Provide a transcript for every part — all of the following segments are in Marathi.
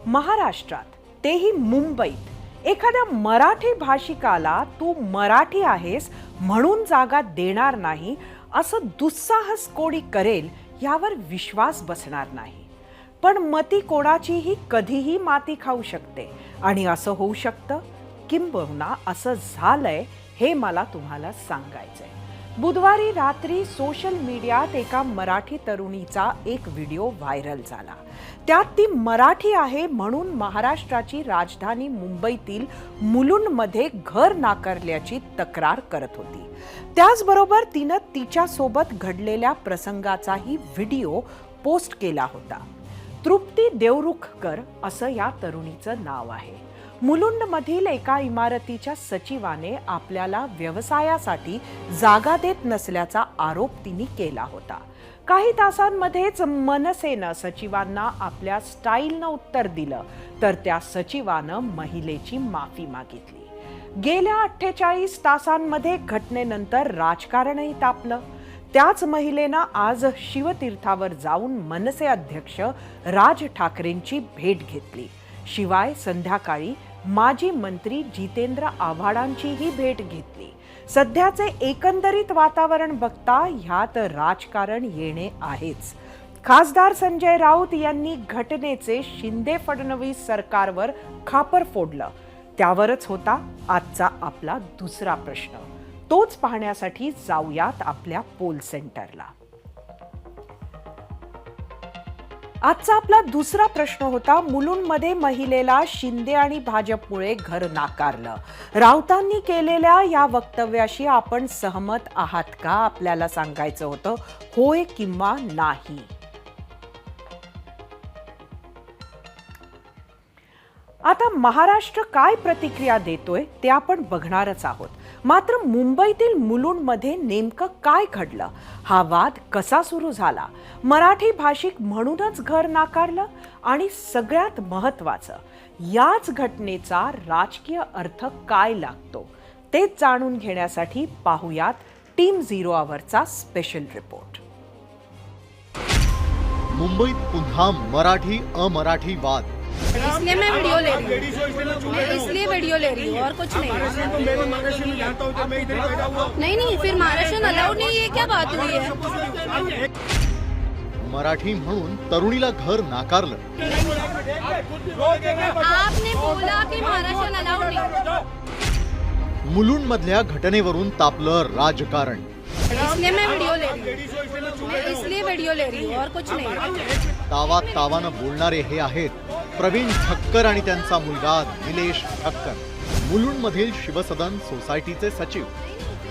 महाराष्ट्रात, तेही मुंबईत एखाद्या मराठी भाषिकाला तू मराठी आहेस म्हणून जागा देणार नाही असं दुस्साहस कोणी करेल यावर विश्वास बसणार नाही. पण मती कोणाचीही कधीही माती खाऊ शकते आणि असं होऊ शकतं, किंबहुना असं झालंय हे मला तुम्हाला सांगायचंय. बुधवारी रात्री सोशल मीडियात एका मराठी तरुणीचा एक व्हिडिओ व्हायरल झाला. त्यात ती मराठी आहे म्हणून महाराष्ट्राची राजधानी मुंबईतील मुलुंडमध्ये घर नाकारल्याची तक्रार करत होती. त्याचबरोबर तिनं तिच्यासोबत घडलेल्या प्रसंगाचाही व्हिडिओ पोस्ट केला होता. तृप्ती देवरुखकर असं या तरुणीचं नाव आहे. मुलुंडमधील एका इमारतीच्या सचिवाने आपल्याला व्यवसायासाठी जागा देत नसल्याचा आरोप तिने केला होता. काही तासांमध्येच मनसेनं सचिवांना आपल्या स्टाईलनं उत्तर दिलं, तर त्या सचिवानं महिलेची माफी मागितली. गेल्या 48 तासांमध्ये घटनेनंतर राजकारणही तापलं. त्याच महिलेनं आज शिवतीर्थावर जाऊन मनसे अध्यक्ष राज ठाकरेंची भेट घेतली. शिवाय संध्याकाळी माजी मंत्री जितेंद्र आव्हाडांचीही भेट घेतली. सध्याचे एकंदरीत वातावरण बघता ह्यात राजकारण येणे आहेच. खासदार संजय राऊत यांनी घटनेचे शिंदे फडणवीस सरकारवर खापर फोडलं. त्यावरच होता आजचा आपला दुसरा प्रश्न. तोच पाहण्यासाठी जाऊयात आपल्या पोल सेंटरला. आजचा आपला दुसरा प्रश्न होता, मुलुंडमध्ये महिलेला शिंदे आणि भाजपमुळे घर नाकारलं. राऊतांनी केलेल्या या वक्तव्याशी आपण सहमत आहात का? आपल्याला सांगायचं होतं होय किंवा नाही. आता महाराष्ट्र काय प्रतिक्रिया देतोय ते आपण बघणारच आहोत. मात्र मुंबईतील मुलुंडमध्ये नेमकं काय घडलं, हा वाद कसा सुरू झाला, मराठी भाषिक म्हणूनच घर नाकारलं, आणि सगळ्यात महत्त्वाचं याच घटनेचा राजकीय अर्थ काय लागतो तेच जाणून घेण्यासाठी पाहुयात टीम 0 आवरचा स्पेशल रिपोर्ट. मुंबईत पुन्हा मराठी अमराठी वाद. इसलिए मैं वीडियो ले रही हूँ, मैं इसलिए वीडियो ले रही हूँ और कुछ नहीं. नहीं फिर महाराष्ट्र अलाउड नहीं, ये क्या बात हुई है? मराठी म्हणून तरुणीला घर नाकारलं. आपने बोला की महाराष्ट्र अलाउड नहीं. मुलुंड मधल्या घटनेवरून तापलं राजकारण. इसलिए मैं वीडियो ले रही हूँ, मैं इसलिए वीडियो ले रही हूँ और कुछ नहीं. तावानं बोलणारे हे आहेत प्रवीण ठक्कर आणि त्यांचा मुलगा निलेश ठक्कर, मुलुंडमधील शिवसदन सोसायटीचे सचिव.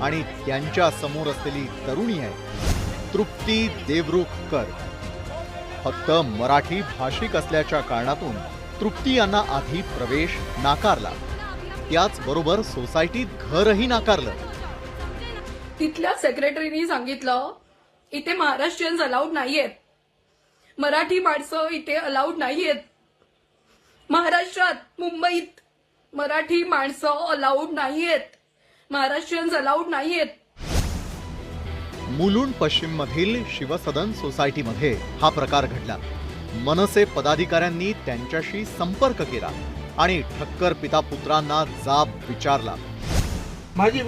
आणि त्यांच्या समोर असलेली तरुणी आहे तृप्ती देवरुखकर. फक्त मराठी भाषिक असल्याच्या कारणातून तृप्ती यांना आधी प्रवेश नाकारला. त्याचबरोबर सोसायटीत घरही नाकारलं. तिथल्या सेक्रेटरीनी सांगितलं इथे महाराष्ट्रीयन्स अलाउड नाहीयेत, मराठी माणसं इथे अलाउड नाहीयेत. महाराष्ट्रात मुंबईत मराठी माणसं अलाउड नाहीयेत, महाराष्ट्रीयन्स अलाउड नाहीयेत. मुलुंड पश्चिम मधील शिवसदन सोसायटीमध्ये हा प्रकार घडला. मनसे पदाधिकाऱ्यांनी त्यांच्याशी संपर्क केला आणि ठक्कर पिता पुत्रांना जाब विचारला. माझी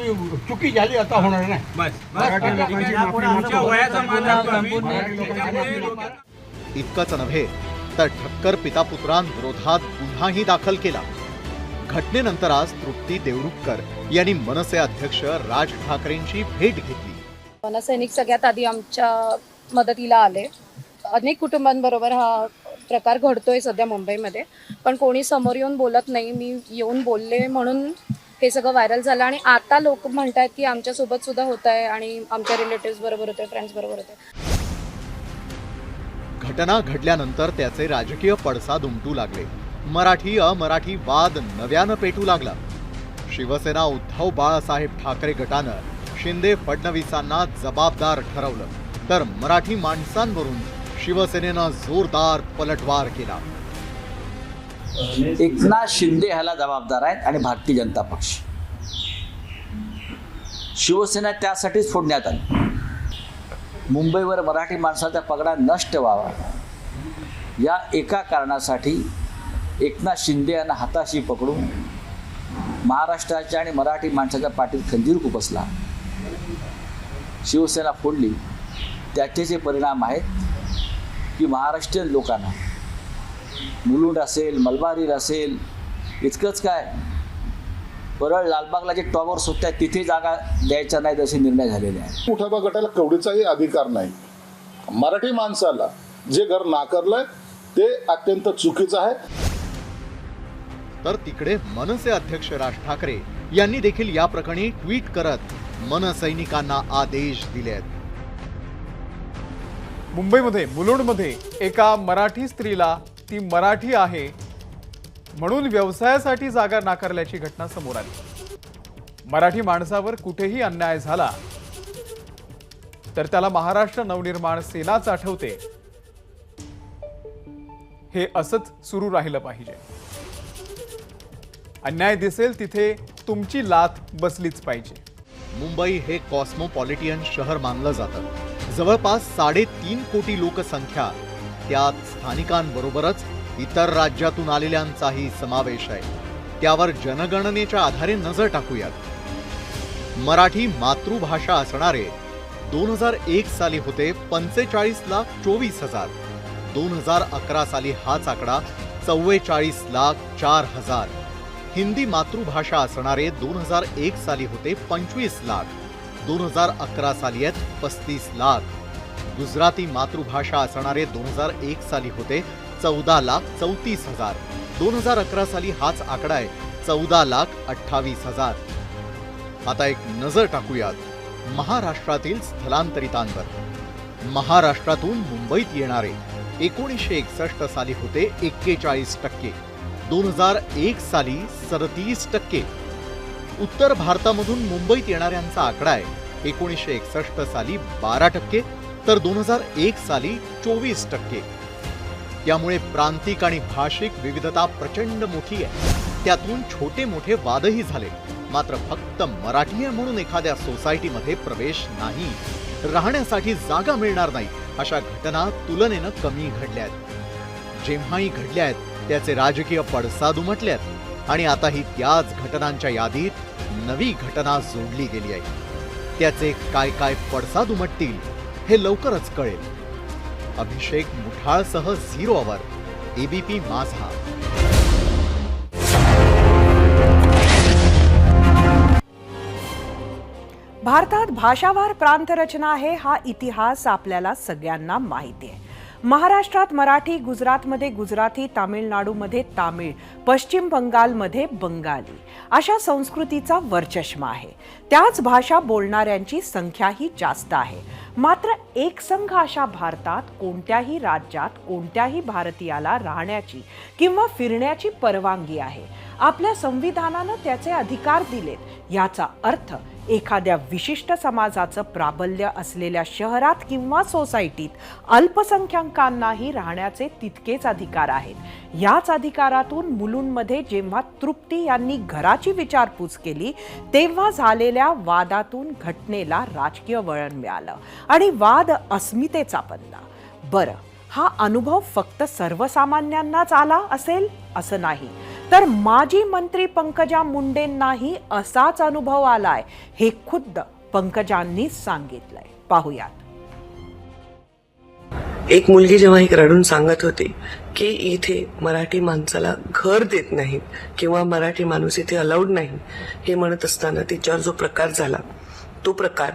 चुकी झाली, आता होणार नाही. इतकंच नव्हे तर ठक्कर पिता पुत्रांविरोधात गुन्हाही दाखल केला. घटनेनंतर आज तृप्ती देवरुखकर यांनी मनसे अध्यक्ष राज ठाकरेंची भेट घेतली. मनसैनिक सगळ्यात आधी आमच्या मदतीला आले. अनेक कुटुंबांबरोबर हा प्रकार घडतोय सध्या मुंबईमध्ये, पण कोणी समोर येऊन बोलत नाही. मी येऊन बोलले म्हणून हे सगळं व्हायरल झालं आणि आता लोक म्हणतात की आमच्यासोबत सुद्धा होत आहे आणि आमच्या रिलेटिव्स बरोबर होते, फ्रेंड्स बरोबर होते. घटना घडल्यानंतर त्याचे राजकीय पडसाद उमटू लागले. मराठी अमराठी वाद नव्यानं पेटू लागला. शिवसेना उद्धव बाळासाहेब ठाकरे गटानं शिंदे फडणवीसांना जबाबदार ठरवलं, तर मराठी माणसांवरून शिवसेनेनं जोरदार पलटवार केला. एकनाथ शिंदे ह्याला जबाबदार आहेत आणि भारतीय जनता पक्ष. शिवसेना त्यासाठीच फोडण्यात आली. मुंबईवर मराठी माणसाचा पगडा नष्ट व्हावा या एका कारणासाठी एकनाथ शिंदे यांना हाताशी पकडून महाराष्ट्राच्या आणि मराठी माणसाच्या पाठीत खंजीर खुपसला, शिवसेना फोडली, त्याचे जे परिणाम आहेत की महाराष्ट्रीयन लोकांना मुलुंड असेल, मलबार असेल, इतकंच काय परळ लालबागला जे टॉवर्स होत आहेत तिथे जागा द्यायच्या नाहीत असे निर्णय झालेले आहेत. उठावा गटाला कवडीचाही अधिकार नाही. मराठी माणसाला जे घर नाकारलंय ते अत्यंत चुकीचं आहे. तर तिकडे मनसे अध्यक्ष राज ठाकरे यांनी देखील या प्रकरणी ट्विट करत मनसैनिकांना आदेश दिले आहेत. मुंबईमध्ये मुलुंडमध्ये एका मराठी स्त्रीला ती मराठी आहे म्हणून व्यवसायासाठी जागा नाकारल्याची घटना समोर आली. मराठी माणसावर कुठेही अन्याय झाला तर त्याला महाराष्ट्र नवनिर्माण सेनाच आठवते. हे असंच सुरू राहिलं पाहिजे. अन्याय दिसेल तिथे तुमची लाथ बसलीच पाहिजे. मुंबई हे कॉस्मोपॉलिटियन शहर मानलं जातं. जवळपास 3.5 कोटी लोकसंख्या, त्यात स्थानिकांबरोबरच इतर राज्यातून आलेल्यांचाही समावेश आहे. त्यावर जनगणनेच्या आधारे नजर टाकूयात. मराठी मातृभाषा असणारे 2001 साली होते 45,24,000. 2011 साली हाच आकडा 44,04,000. हिंदी मातृभाषा असणारे 2001 साली होते 25 लाख. 2011 साली आहेत 35 लाख. गुजराती मातृभाषा असणारे 2001 साली होते 14,34,000. 2011 साली हाच आकडा आहे 14,28,000. आता एक नजर टाकूयात महाराष्ट्रातील स्थलांतरितांवर. महाराष्ट्रातून मुंबईत येणारे 1961 साली होते 41%. 2001 साली 37%. उत्तर भारतामधून मुंबईत येणाऱ्यांचा आकडा आहे 1961 साली 12%, तर 2001 साली 24%. त्यामुळे प्रांतिक आणि भाषिक विविधता प्रचंड मोठी आहे. त्यातून छोटे मोठे वादही झाले. मात्र फक्त मराठी म्हणून एखाद्या सोसायटीमध्ये प्रवेश नाही, राहण्यासाठी जागा मिळणार नाही, अशा घटना तुलनेनं कमी घडल्यात. जेव्हाही घडल्यात त्याचे राजकीय पडसाद उमटल्यात आणि आताही त्याच घटनांच्या यादीत नवी घटना जोडली गेली आहे. त्याचे काय काय पडसाद उमटतील हे लवकरच कळेल. अभिषेक मुठाळसह 0 अवर, एबीपी माझा. भारतात भाषावार प्रांतरचना आहे हा इतिहास आपल्याला सगळ्यांना माहिती आहे. महाराष्ट्रात मराठी, गुजरातमध्ये गुजराती, तामिळनाडूमध्ये तामिळ, पश्चिम बंगालमध्ये बंगाली अशा संस्कृतीचा वरचष्मा आहे. त्याच भाषा बोलणाऱ्यांची संख्याही जास्त आहे. मात्र एकसंघ अशा भारतात कोणत्याही राज्यात कोणत्याही भारतीयाला राहण्याची किंवा फिरण्याची परवानगी आहे. आपल्या संविधानानं त्याचे अधिकार दिलेत. याचा अर्थ एखाद्या विशिष्ट समाजाचं प्राबल्य असलेल्या शहरात किंवा सोसायटीत अल्पसंख्याकांनाही राहण्याचे तितकेच अधिकार आहेत. याच अधिकारातून मुलुंडमध्ये जेव्हा तृप्ती यांनी घराची विचारपूस केली तेव्हा झालेल्या वादातून घटनेला राजकीय वळण मिळालं आणि वाद अस्मितेचा बनला. बरं, हा अनुभव फक्त सर्वसामान्यांनाच आला असेल असं नाही, तर माजी मंत्री पंकजा मुंडेंनाही असाच अनुभव आलाय हे खुद्द पंकजांनी सांगितलंय. पाहूयात. एक मुलगी जेव्हा एक रडून सांगत होती की इथे मराठी माणसाला घर देत नाहीत किंवा मराठी माणूस इथे अलाउड नाही, हे म्हणत असताना तिच्यावर जो प्रकार झाला तो प्रकार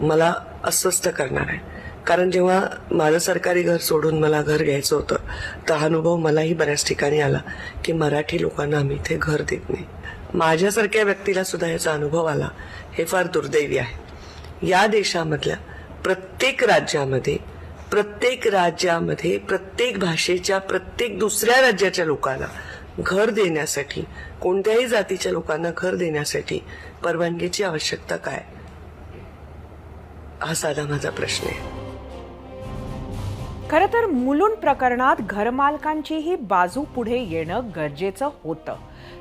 मला अस्वस्थ करणार आहे. कारण जेव्हा माझं सरकारी घर सोडून मला घर घ्यायचं होतं तर हा अनुभव मलाही बऱ्याच ठिकाणी आला की मराठी लोकांना आम्ही इथे घर देत नाही. माझ्यासारख्या व्यक्तीला सुद्धा याचा अनुभव आला. हे फार दुर्दैवी आहे. या देशामधल्या प्रत्येक राज्यामध्ये प्रत्येक भाषेच्या प्रत्येक दुसऱ्या राज्याच्या लोकांना घर देण्यासाठी, कोणत्याही जातीच्या लोकांना घर देण्यासाठी परवानगीची आवश्यकता काय, हा साधा माझा प्रश्न आहे. खरं तर मुलुंड प्रकरणात घरमालकांचीही बाजू पुढे येणं गरजेचं होतं.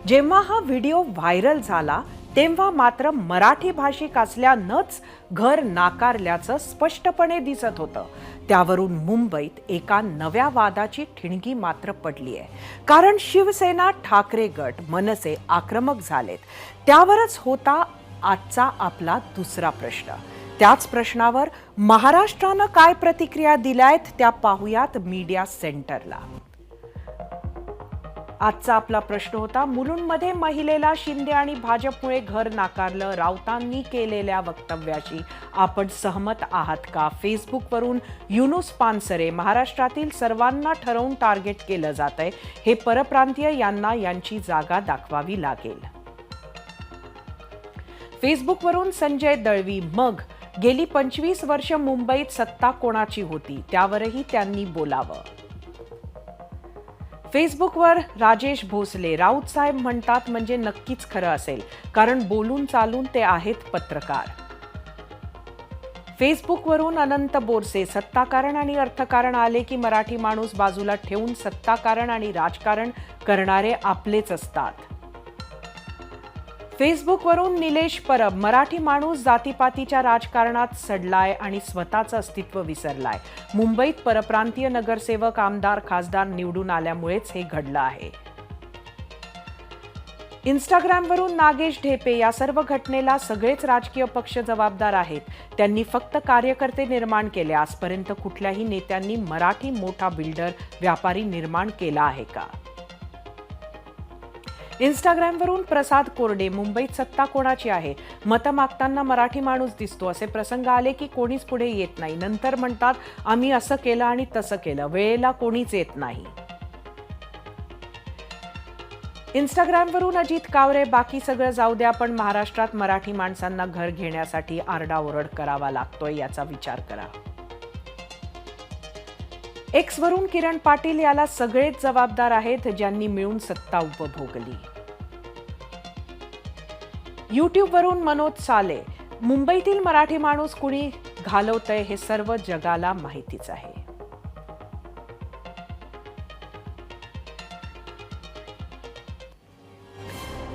जेव्हा हा व्हिडिओ व्हायरल झाला तेव्हा मात्र मराठी भाषिक असल्यानंच घर नाकारल्याचं स्पष्टपणे दिसत होतं. त्यावरून मुंबईत एका नव्या वादाची ठिणगी मात्र पडली आहे. कारण शिवसेना, ठाकरे गट, मनसे आक्रमक झालेत. त्यावरच होता आजचा आपला दुसरा प्रश्न. त्याच प्रश्नावर महाराष्ट्रानं काय प्रतिक्रिया दिल्यात त्या पाहूयात मीडिया सेंटरला. आजचा आपला प्रश्न होता, मुलुंडमध्ये महिलेला शिंदे आणि भाजपमुळे घर नाकारलं, राऊतांनी केलेल्या वक्तव्याशी आपण सहमत आहात का? फेसबुकवरून युनुस पानसरे, महाराष्ट्रातील सर्वांना ठरवून टार्गेट केलं जातंय, हे परप्रांतीय यांना यांची जागा दाखवावी लागेल. फेसबुकवरून संजय दळवी, मग गेली 25 वर्ष मुंबईत सत्ता कोणाची होती त्यावरही त्यांनी बोलावं. फेसबुकवर राजेश भोसले, राऊत साहेब म्हणतात म्हणजे नक्कीच खरं असेल, कारण बोलून चालून ते आहेत पत्रकार. फेसबुकवरून अनंत बोरसे, सत्ताकारण आणि अर्थकारण आले की मराठी माणूस बाजूला ठेवून सत्ताकारण आणि राजकारण करणारे आपलेच असतात. फेसबुकवरून निलेश परब, मराठी माणूस जातीपातीच्या राजकारणात सडलाय आणि स्वतःचं अस्तित्व विसरलाय. मुंबईत परप्रांतीय नगरसेवक, आमदार, खासदार निवडून आल्यामुळेच हे घडलं आहे. इंस्टाग्रामवरून नागेश ढेपे, या सर्व घटनेला सगळेच राजकीय पक्ष जबाबदार आहेत. त्यांनी फक्त कार्यकर्ते निर्माण केले. आजपर्यंत कुठल्याही नेत्यांनी मराठी मोठा बिल्डर, व्यापारी निर्माण केला आहे का? इंस्टाग्रामवरून प्रसाद कोरडे, मुंबईत सत्ता कोणाची आहे? मतं मागताना मराठी माणूस दिसतो. असे प्रसंग आले की कोणीच पुढे येत नाही. नंतर म्हणतात आम्ही असं केलं आणि तसं केलं. वेळेला कोणीच येत नाही. इंस्टाग्रामवरून अजित कावरे, बाकी सगळं जाऊ द्या, पण महाराष्ट्रात मराठी माणसांना घर घेण्यासाठी आरडाओरड करावा लागतोय, याचा विचार करा. एक्सवरून किरण पाटील, याला सगळेच जबाबदार आहेत ज्यांनी मिळून सत्ता उपभोगली. युट्यूबवरून मनोज साले, मुंबईतील मराठी माणूस कुणी घालवतंय हे सर्व जगाला माहितीच आहे.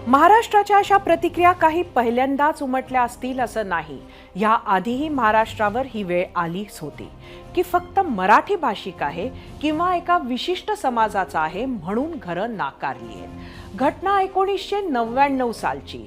महाराष्ट्राच्या अशा प्रतिक्रिया काही पहिल्यांदाच उमटल्या असतील असं नाही. या आधीही महाराष्ट्रावर ही वेळ आलीच होती की फक्त मराठी भाषिक आहे किंवा एका विशिष्ट समाजाचा आहे म्हणून घरं नाकारली आहेत. घटना 1999 सालची.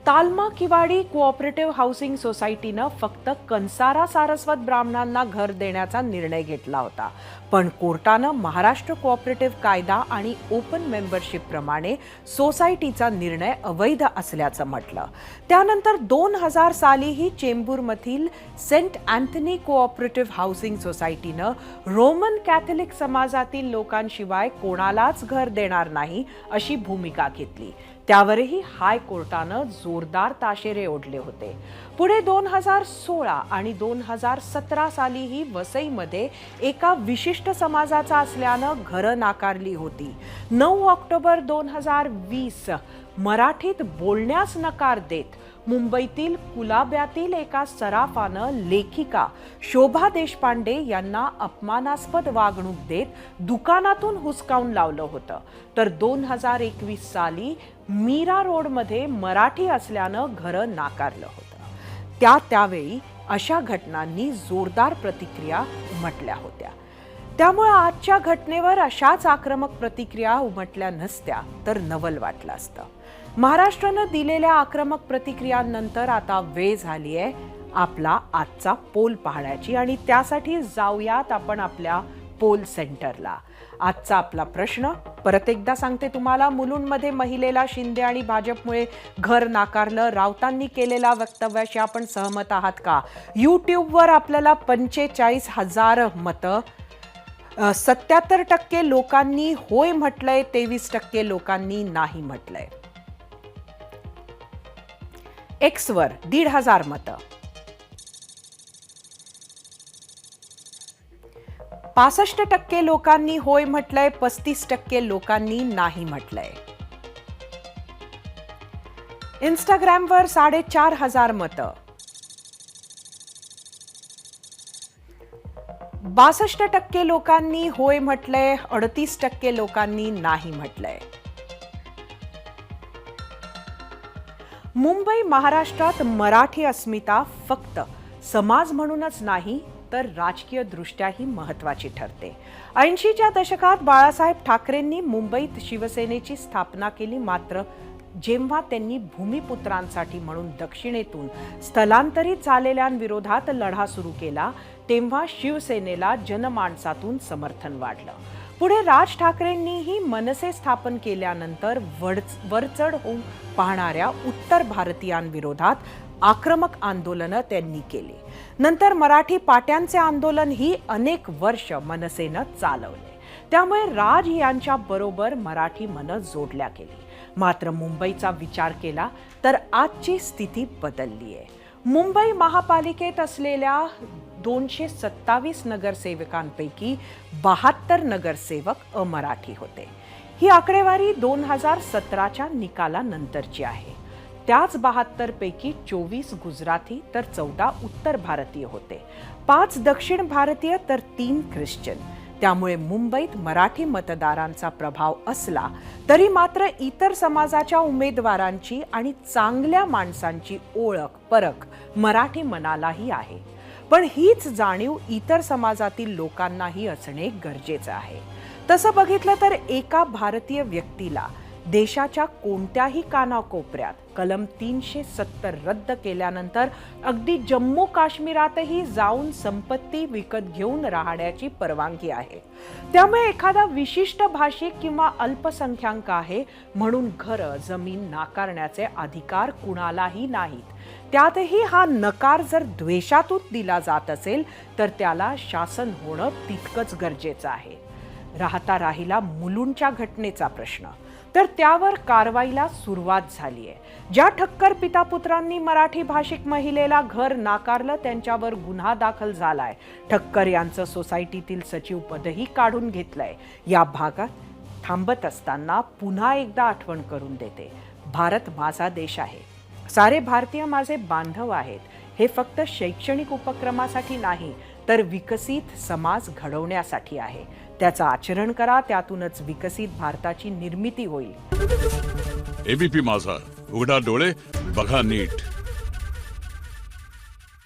तालमा किवाडी कोऑपरेटिव्ह हाऊसिंग सोसायटीनं फक्त कंसारा सारस्वत ब्राह्मणांना घर देण्याचा निर्णय घेतला होता. पण कोर्टानं महाराष्ट्र कोऑपरेटिव्ह कायदा आणि ओपन मेंबरशिप प्रमाणे सोसायटीचा निर्णय अवैध असल्याचं म्हटलं. त्यानंतर 2000 सालीही चेंबूरमधील सेंट अँथनी कोऑपरेटिव्ह हाऊसिंग सोसायटीनं रोमन कॅथलिक समाजातील लोकांशिवाय कोणालाच घर देणार नाही अशी भूमिका घेतली. त्यावरही हायकोर्टानं जोरदार ताशेरे ओढले होते. पुढे 2016 आणि 2017 सालीही वसईमध्ये एका विशिष्ट समाजाचा असल्यानं घरं नाकारली होती. 9 ऑक्टोबर 2020 मराठीत बोलण्यास नकार देत मुंबईतील कुलाब्यातील एका सराफानं लेखिका शोभा देशपांडे यांना अपमानास्पद वागणूक देत दुकानातून हुसकावून लावलं होतं. तर 2021 साली मीरा रोडमध्ये मराठी असल्यानं घरं नाकारलं होतं. त्यावेळी अशा घटनांनी जोरदार प्रतिक्रिया उमटल्या होत्या. त्यामुळे आजच्या घटनेवर अशाच आक्रमक प्रतिक्रिया उमटल्या नसत्या तर नवल वाटलं असतं. महाराष्ट्रानं दिलेल्या आक्रमक प्रतिक्रियांनंतर आता वेळ झाली आहे आपला आजचा पोल पाहण्याची आणि त्यासाठी जाऊयात आपण आपल्या पोल सेंटरला. आजचा आपला प्रश्न परत एकदा सांगते तुम्हाला. मुलुंडमध्ये महिलेला शिंदे आणि भाजपमुळे घर नाकारलं, राऊतांनी केलेल्या वक्तव्याशी आपण सहमत आहात का? यूट्यूबवर आपल्याला 45,000 मतं. 77% लोकांनी होय म्हटलंय, 23% लोकांनी नाही म्हटलंय. एक्सवर 1,500 मतं. 65% लोकांनी होय म्हटलंय, 35% लोकांनी नाही म्हटलंय. इंस्टाग्रामवर 4,500 मतं. 62% लोकांनी होय म्हटलंय, 38% लोकांनी नाही म्हटलंय. मुंबई महाराष्ट्रात मराठी अस्मिता फक्त समाज म्हणूनच नाही तर राजकीय दृष्ट्याही महत्त्वाची ठरते. 80च्या दशकात बाळासाहेब ठाकरेंनी मुंबईत शिवसेनेची स्थापना केली. मात्र जेव्हा त्यांनी भूमिपुत्रांसाठी म्हणून दक्षिणेतून स्थलांतरित झालेल्यांविरोधात लढा सुरू केला तेव्हा शिवसेनेला जनमानसातून समर्थन वाढलं. पुढे राज ठाकरेंनीही मनसे स्थापन केल्यानंतर वरचढ होऊन पाहणाऱ्या उत्तर भारतीयांविरोधात आक्रमक आंदोलनं त्यांनी केली. नंतर मराठी पाट्यांचे आंदोलन ही अनेक वर्ष मनसेनं चालवले. त्यामुळे राज यांच्या बरोबर मराठी मनं जोडल्या गेली. मात्र मुंबईचा विचार केला तर आजची स्थिती बदलली आहे. मुंबई महापालिकेत असलेल्या 227 नगरसेवकांपैकी 72 नगरसेवक अमराठी होते. ही आकडेवारी 2017च्या निकालानंतरची आहे. त्याच 72 पैकी 24 गुजराती तर 14 उत्तर भारतीय होते. 5 दक्षिण भारतीय तर 3 ख्रिश्चन. त्यामुळे मुंबईत मराठी मतदारांचा प्रभाव असला तरी मात्र इतर समाजाच्या उमेदवारांची आणि चांगल्या माणसांची ओळख परख मराठी मनालाही आहे. पण हीच जाणीव इतर समाजातील लोकांनाही असणे गरजेचं आहे. तसं बघितलं तर एका भारतीय व्यक्तीला देशाच्या कोणत्याही कानाकोपऱ्यात कलम 370 रद्द केल्यानंतर अगदी जम्मू काश्मीरातही जाऊन संपत्ती विकत घेऊन राहण्याची परवानगी आहे. त्यामुळे एखादा विशिष्ट भाषिक किंवा अल्पसंख्याक आहे म्हणून घरं जमीन नाकारण्याचे अधिकार कुणालाही नाहीत. त्यातही हा नकार जर द्वेषातून दिला जात असेल तर त्याला शासन होणं तितकंच गरजेचं आहे. राहता राहिला मुलुंडच्या घटनेचा प्रश्न, तर त्यावर कारवाईला सुरुवात झाली आहे. ज्या ठक्कर पितापुत्रांनी मराठी भाषिक महिलेला घर नाकारलं त्यांच्यावर गुन्हा दाखल झालाय. ठक्कर यांचं सोसायटीतील सचिव पदही काढून घेतलंय. या भागात थांबत असताना पुन्हा एकदा आठवण करून देते, भारत माझा देश आहे. सारे भारतीय माझे बांधव आहेत. हे फक्त शैक्षणिक उपक्रमासाठी नाही तर विकसित समाज घडवण्यासाठी आहे. त्याचं आचरण करा, त्यातूनच विकसित भारताची निर्मिती होईल. एबीपी माझा, उघडा डोळे बघा नीट.